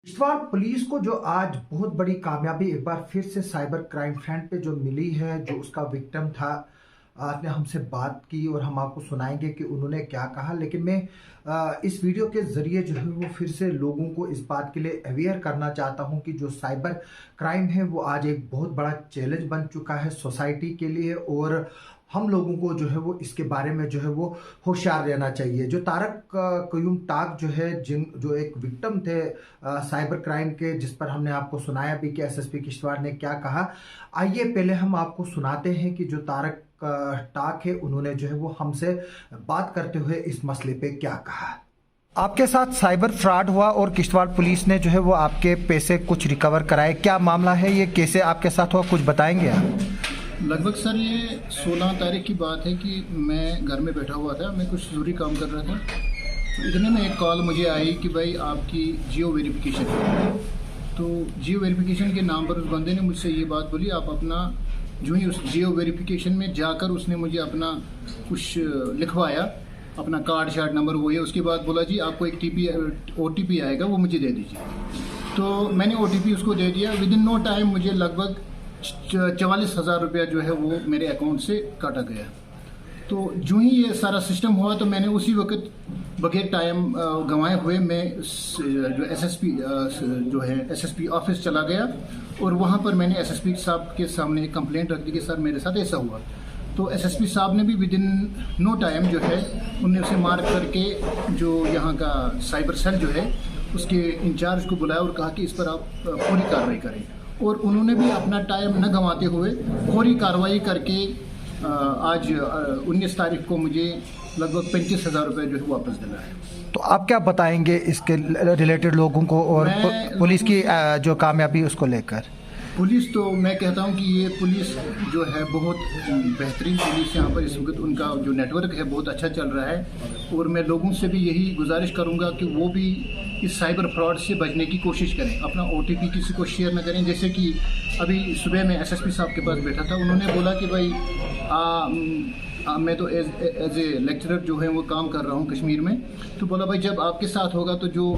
Kishtwar police को जो आज बहुत बड़ी कामयाबी एक बार फिर से साइबर क्राइम फ्रंट पे जो मिली है, जो उसका विक्टिम था, आपने हमसे बात की और हम आपको सुनाएंगे कि उन्होंने क्या कहा। लेकिन मैं इस वीडियो के ज़रिए जो है वो फिर से लोगों को इस बात के लिए अवेयर करना चाहता हूं कि जो साइबर क्राइम है वो आज एक बहुत बड़ा चैलेंज बन चुका है सोसाइटी के लिए, और हम लोगों को जो है वो इसके बारे में जो है वो होशियार रहना चाहिए। जो तारक क्यूम टाक जो है, जो एक विक्टिम थे साइबर क्राइम के, जिस पर हमने आपको सुनाया भी कि एसएसपी किश्तवाड़ ने क्या कहा। आइए पहले हम आपको सुनाते हैं कि जो तारक टाक है, उन्होंने जो है वो हमसे बात करते हुए इस मसले पे क्या कहा। आपके साथ साइबर फ्रॉड हुआ और किश्तवाड़ पुलिस ने जो है वो आपके पैसे कुछ रिकवर कराए, क्या मामला है, ये कैसे आपके साथ हुआ, कुछ बताएंगे आप? लगभग सर ये 16 तारीख की बात है कि मैं घर में बैठा हुआ था, मैं कुछ ज़रूरी काम कर रहा था। तो इतने में एक कॉल मुझे आई कि भाई आपकी जियो वेरिफिकेशन है। तो जियो वेरिफिकेशन के नाम पर उस बंदे ने मुझसे ये बात बोली, आप अपना जो ही उस जियो वेरिफिकेशन में जाकर उसने मुझे अपना कुछ लिखवाया, अपना कार्ड शार्ड नंबर वो है। उसके बाद बोला जी आपको एक OTP आएगा, वो मुझे दे दीजिए। तो मैंने OTP उसको दे दिया। विद इन नो टाइम मुझे लगभग 44,000 रुपया जो है वो मेरे अकाउंट से काटा गया। तो जो ही ये सारा सिस्टम हुआ तो मैंने उसी वक्त बगैर टाइम गंवाए हुए मैं जो एसएसपी ऑफिस चला गया और वहाँ पर मैंने एसएसपी साहब के सामने एक कंप्लेंट रख दी कि सर मेरे साथ ऐसा हुआ। तो एसएसपी साहब ने भी विद इन नो टाइम जो है उनने उसे मार्क करके जो यहाँ का साइबर सेल जो है उसके इंचार्ज को बुलाया और कहा कि इस पर आप पूरी कार्रवाई करें। और उन्होंने भी अपना टाइम न गंवाते हुए फौरी कार्रवाई करके आज 19 तारीख को मुझे लगभग 35,000 रुपये जो है वापस दिला है। तो आप क्या बताएंगे इसके रिलेटेड लोगों को और पुलिस की जो कामयाबी उसको लेकर? पुलिस तो मैं कहता हूं कि ये पुलिस जो है बहुत बेहतरीन पुलिस यहाँ पर इस वक्त उनका जो नेटवर्क है बहुत अच्छा चल रहा है। और मैं लोगों से भी यही गुजारिश करूँगा कि वो भी इस साइबर फ्रॉड से बचने की कोशिश करें, अपना OTP किसी को शेयर न करें। जैसे कि अभी सुबह मैं SSP साहब के पास बैठा था, उन्होंने बोला कि भाई मैं तो एज ए लेक्चरर जो है वो काम कर रहा हूँ कश्मीर में। तो बोला भाई जब आपके साथ होगा तो जो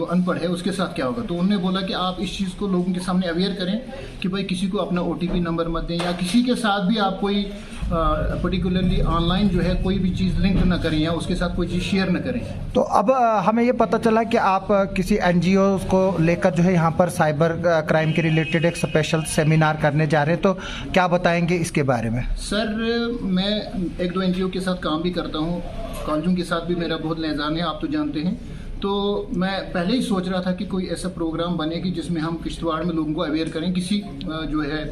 अनपढ़ है उसके साथ क्या होगा। तो उन्होंने बोला कि आप इस चीज़ को लोगों के सामने अवेयर करें कि भाई किसी को अपना OTP नंबर मत दें, या किसी के साथ भी आप कोई पर्टिकुलरली ऑनलाइन जो है कोई भी चीज़ लिंक न करें या उसके साथ कोई चीज़ शेयर न करें। तो अब हमें ये पता चला कि आप किसी NGO को लेकर जो है यहाँ पर साइबर क्राइम के रिलेटेड एक स्पेशल सेमिनार करने जा रहे हैं, तो क्या बताएंगे इसके बारे में? सर मैं 1-2 NGO के साथ काम भी करता हूँ, कॉलेजों के साथ भी मेरा बहुत लिहाज़ान है, आप तो जानते हैं। तो मैं पहले ही सोच रहा था कि कोई ऐसा प्रोग्राम बने कि जिसमें हम किश्तवाड़ में लोगों को अवेयर करें किसी जो है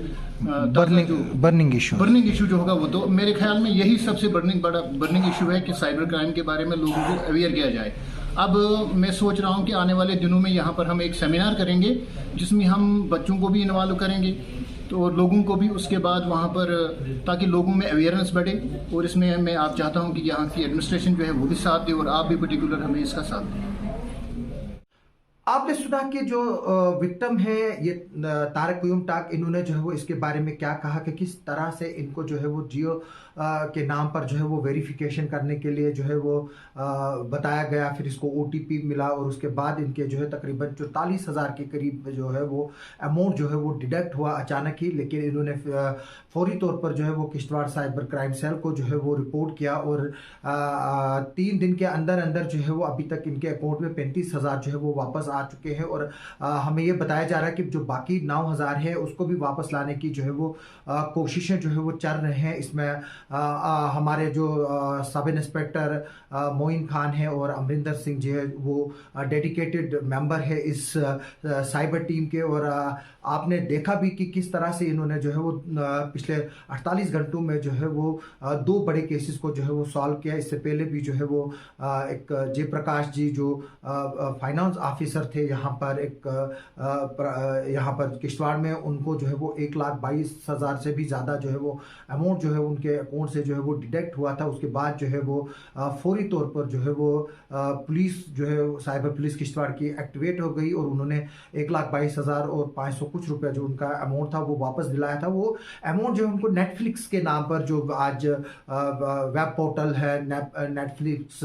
बर्निंग इशू जो होगा वो। तो मेरे ख्याल में यही सबसे बर्निंग इशू है कि साइबर क्राइम के बारे में लोगों को अवेयर किया जाए। अब मैं सोच रहा हूँ कि आने वाले दिनों में यहाँ पर हम एक सेमिनार करेंगे जिसमें हम बच्चों को भी इन्वॉल्व करेंगे, तो लोगों को भी उसके बाद वहाँ पर, ताकि लोगों में अवेयरनेस बढ़े। और इसमें मैं आप चाहता हूँ कि यहाँ की एडमिनिस्ट्रेशन जो है वो भी साथ दे और आप भी पर्टिकुलर हमें इसका साथ दें। आपने सुना कि जो विक्टिम है ये तारक क्यूम टाक, इन्होंने जो है वो इसके बारे में क्या कहा कि किस तरह से इनको जो है वो जियो के नाम पर जो है वो वेरिफिकेशन करने के लिए जो है वो बताया गया, फिर इसको OTP मिला और उसके बाद इनके जो है तकरीबन 44,000 के करीब जो है वो अमाउंट जो है वो डिडक्ट हुआ अचानक ही। लेकिन इन्होंने फौरी तौर पर जो है वो किश्तवाड़ साइबर क्राइम सेल को जो है वो रिपोर्ट किया और 3 दिन के अंदर अंदर जो है वो अभी तक इनके अकाउंट में 35,000 जो है वो वापस आ चुके हैं। और हमें ये बताया जा रहा है कि जो बाकी 9,000 है उसको भी वापस लाने की जो है वो कोशिशें जो है वो चल रहे हैं। इसमें हमारे जो सब इंस्पेक्टर मोइन खान है और अमरिंदर सिंह जी है वो डेडिकेटेड मेंबर है इस साइबर टीम के। और आपने देखा भी कि किस तरह से इन्होंने जो है वो पिछले 48 घंटों में जो है वो 2 बड़े केसेस को जो है वो सॉल्व किया। इससे पहले भी जो है वो एक जयप्रकाश जी जो फाइनेंस ऑफिसर थे यहाँ पर किश्तवाड़ में, उनको जो है वो 1,22,000 से भी ज़्यादा जो है वो अमाउंट जो है उनके अकाउंट से जो है वो डिडक्ट हुआ था। उसके बाद जो है वो फौरी तौर पर जो है वो पुलिस जो है साइबर पुलिस किश्तवाड़ की एक्टिवेट हो गई और उन्होंने 1,22,000 और 500 कुछ रुपया जो उनका अमाउंट था वो वापस दिलाया था। वो अमाउंट जो है उनको नेटफ्लिक्स के नाम पर, जो आज वेब पोर्टल है नेटफ्लिक्स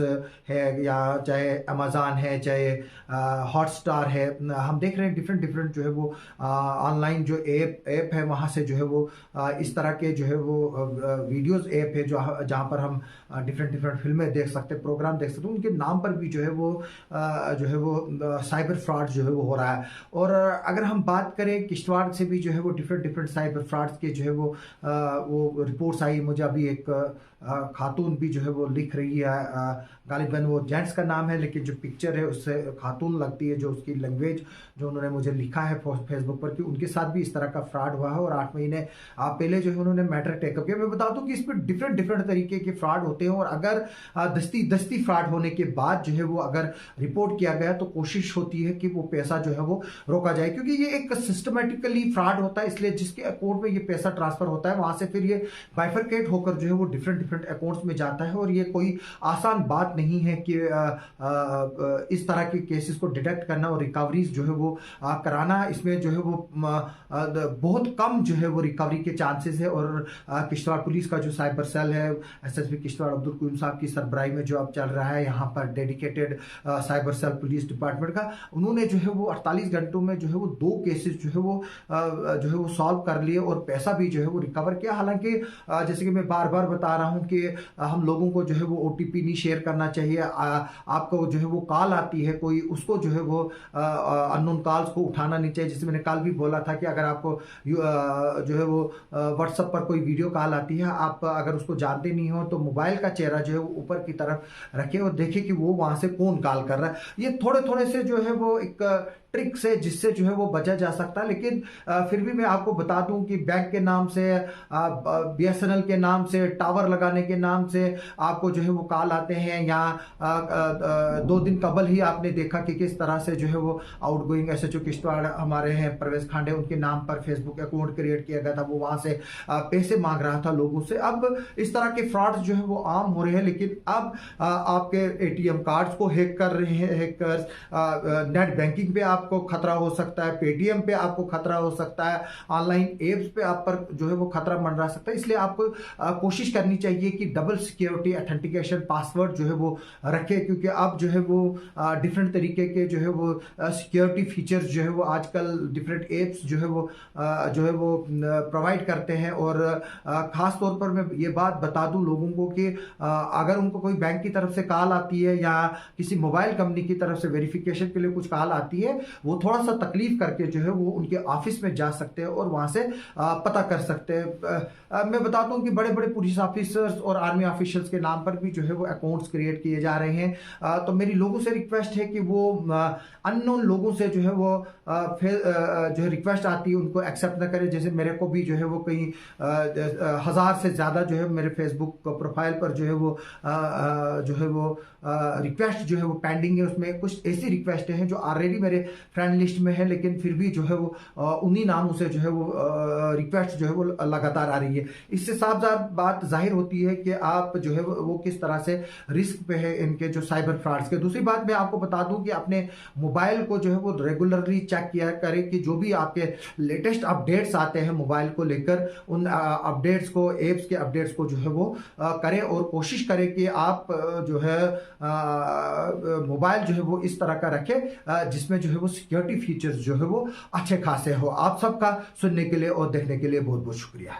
है या चाहे अमेज़ॉन है चाहे हॉटस्टार है, हम देख रहे हैं डिफरेंट डिफरेंट जो है वो ऑनलाइन जो ऐप है वहाँ से जो है वो इस तरह के जो है वो वीडियोस ऐप है जहाँ पर हम डिफरेंट डिफरेंट फिल्में देख सकते हैं, प्रोग्राम देख सकते हैं, उनके नाम पर भी जो है वो साइबर फ्रॉड जो है वो हो रहा है। और अगर हम बात करें किश्तवाड़ से भी जो है वो डिफरेंट डिफरेंट साइबर फ्रॉड्स के जो है वो रिपोर्ट्स आई। मुझे अभी एक खातून भी जो है वो लिख रही है, गालिबन वो जेंट्स का नाम है लेकिन जो पिक्चर है उससे खातून लगती है, जो उसकी लैंग्वेज जो उन्होंने मुझे लिखा है फेसबुक पर कि उनके साथ भी इस तरह का फ्रॉड हुआ है और 8 महीने पहले जो है उन्होंने मैटर टेकअप किया। मैं बता दूं कि इस पर डिफरेंट डिफरेंट तरीके के फ्रॉड होते हैं और अगर दस्ती फ्रॉड होने के बाद जो है वो अगर रिपोर्ट किया गया तो कोशिश होती है कि वो पैसा जो है वो रोका जाए, क्योंकि ये एक सिस्टमेटिकली फ्रॉड होता है। इसलिए जिसके अकाउंट में ये पैसा ट्रांसफर होता है वहां से फिर ये बाइफरकेट होकर जो है वो डिफरेंट डिफरेंट अकाउंट्स में जाता है और ये कोई आसान बात नहीं है कि इस तरह के केसेस को डिटेक्ट करना और रिकवरीज जो है वो कराना। इसमें जो है वो बहुत कम जो है वो रिकवरी के चांसेस है। और किश्तवाड़ पुलिस का जो साइबर सेल है, एसएसपी किश्तवाड़ अब्दुल कयूम साहब की सरबराही में जो अब चल रहा है यहाँ पर dedicated cyber cell police department का, उन्होंने जो है वो 48 घंटों में जो है वो 2 केसेस जो है वो सॉल्व कर लिए और पैसा भी जो है वो रिकवर किया। हालांकि जैसे कि मैं बार बार बता रहा हूँ कि हम लोगों को जो है वो ओटीपी नहीं शेयर करना चाहिए। आपको जो है वो कॉल आती है कोई, उसको जो है वो अननोन कॉल्स को उठाना नहीं चाहिए। जैसे मैंने कल भी बोला था कि अगर आपको जो है वो व्हाट्सएप पर कोई वीडियो कॉल आती है, आप अगर उसको जानते नहीं हो तो मोबाइल का चेहरा जो है वो ऊपर की तरफ रखें और देखें कि वो वहां से कौन कॉल कर रहा है। ये थोड़े थोड़े से जो है वो एक ट्रिक्स है जिससे जो है वो बचा जा सकता है। लेकिन फिर भी मैं आपको बता दूं कि बैंक के नाम से, बीएसएनएल के नाम से, टावर लगाने के नाम से आपको जो है वो कॉल आते हैं। या 2 दिन कबल ही आपने देखा कि किस तरह से जो है वो आउटगोइंग एसएचओ किश्तवाड़ हमारे हैं परवेज खांडे, उनके नाम पर फेसबुक अकाउंट क्रिएट किया गया था, वो वहां से पैसे मांग रहा था लोगों से। अब इस तरह के फ्रॉड जो है वो आम हो रहे हैं। लेकिन अब आपके एटीएम कार्ड्स को हैक कर रहे हैं हैकर्स, नेट बैंकिंग पे आपको खतरा हो सकता है, पेटीएम पे आपको खतरा हो सकता है, ऑनलाइन एप्स पे आप पर जो है वो खतरा मंडरा सकता है। इसलिए आपको कोशिश करनी चाहिए कि डबल सिक्योरिटी ऑथेंटिकेशन पासवर्ड जो है वो रखें, क्योंकि अब जो है वो डिफरेंट तरीके के जो है वो सिक्योरिटी फीचर्स जो है वो आजकल डिफरेंट एप्स जो है वो प्रोवाइड करते हैं। और खास तौर पर मैं ये बात बता दूं लोगों को कि अगर उनको कोई बैंक की तरफ से कॉल आती है या किसी मोबाइल कंपनी की तरफ से वेरिफिकेशन के लिए कुछ कॉल आती है, वो थोड़ा सा तकलीफ करके जो है वो उनके ऑफिस में जा सकते हैं और वहां से पता कर सकते हैं। मैं बताता हूं कि बड़े बड़े पुलिस ऑफिसर्स और आर्मी ऑफिशियल्स के नाम पर भी जो है वो अकाउंट्स क्रिएट किए जा रहे हैं। तो मेरी लोगों से रिक्वेस्ट है कि वो अननोन लोगों से जो है वो जो है रिक्वेस्ट आती है उनको एक्सेप्ट ना करें। जैसे मेरे को भी जो है वो कई 1000 से ज्यादा जो है मेरे फेसबुक प्रोफाइल पर जो है वो रिक्वेस्ट जो है वो पेंडिंग है। उसमें कुछ ऐसी रिक्वेस्ट हैं जो ऑलरेडी मेरे फ्रेंड लिस्ट में है, लेकिन फिर भी जो है वो उन्हीं नामों से जो है वो रिक्वेस्ट जो है वो लगातार आ रही है। इससे साफ साफ बात जाहिर होती है कि आप जो है वो किस तरह से रिस्क पे है इनके जो साइबर फ्रॉड्स के। दूसरी बात मैं आपको बता दूं कि अपने मोबाइल को जो है वो रेगुलरली चेक किया करें कि जो भी आपके लेटेस्ट अपडेट्स आते हैं मोबाइल को लेकर, उन अपडेट्स को, एप्स के अपडेट्स को जो है वो करें और कोशिश करें कि आप जो है मोबाइल जो है वो इस तरह का रखें जिसमें जो है वो सिक्योरिटी फीचर्स जो है वो अच्छे खासे हो। आप सबका सुनने के लिए और देखने के लिए बहुत बहुत शुक्रिया।